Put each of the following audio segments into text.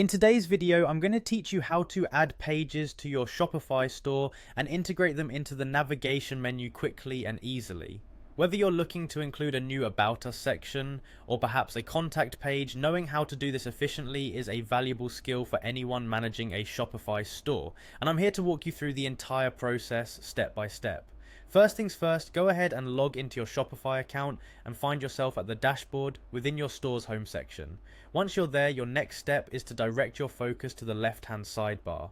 In today's video, I'm going to teach you how to add pages to your Shopify store and integrate them into the navigation menu quickly and easily. Whether you're looking to include a new About Us section or perhaps a contact page, knowing how to do this efficiently is a valuable skill for anyone managing a Shopify store. And I'm here to walk you through the entire process step by step. First things first, go ahead and log into your Shopify account and find yourself at the dashboard within your store's home section. Once you're there, your next step is to direct your focus to the left-hand sidebar.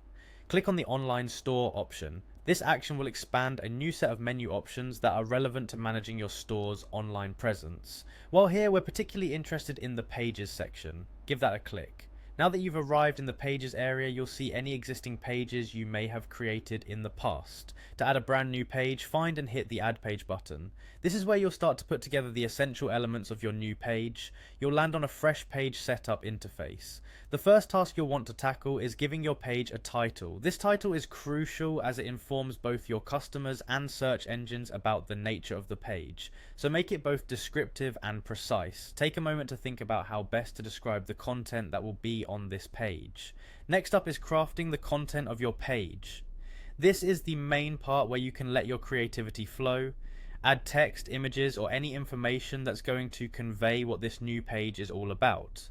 Click on the online store option. This action will expand a new set of menu options that are relevant to managing your store's online presence. While here, we're particularly interested in the pages section. Give that a click. Now that you've arrived in the pages area, you'll see any existing pages you may have created in the past. To add a brand new page, find and hit the Add Page button. This is where you'll start to put together the essential elements of your new page. You'll land on a fresh page setup interface. The first task you'll want to tackle is giving your page a title. This title is crucial as it informs both your customers and search engines about the nature of the page. So make it both descriptive and precise. Take a moment to think about how best to describe the content that will be on this page. Next up is crafting the content of your page. This is the main part where you can let your creativity flow. Add text, images, or any information that's going to convey what this new page is all about.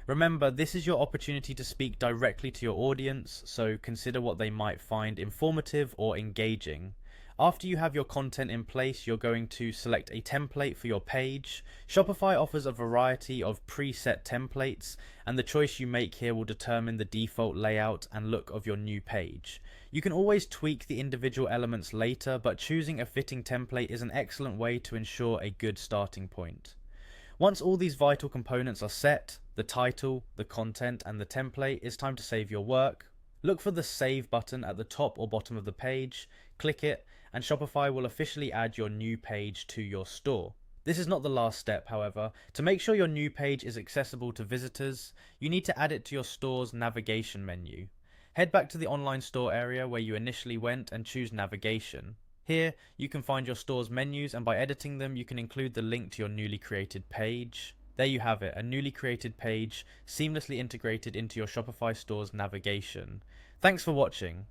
Remember, this is your opportunity to speak directly to your audience, so consider what they might find informative or engaging. After you have your content in place, you're going to select a template for your page. Shopify offers a variety of preset templates, and the choice you make here will determine the default layout and look of your new page. You can always tweak the individual elements later, but choosing a fitting template is an excellent way to ensure a good starting point. Once all these vital components are set, the title, the content, and the template, it's time to save your work. Look for the Save button at the top or bottom of the page, click it, and Shopify will officially add your new page to your store. This is not the last step, however. To make sure your new page is accessible to visitors, you need to add it to your store's navigation menu. Head back to the online store area where you initially went and choose navigation. Here, you can find your store's menus, and by editing them, you can include the link to your newly created page. There you have it, a newly created page seamlessly integrated into your Shopify store's navigation. Thanks for watching.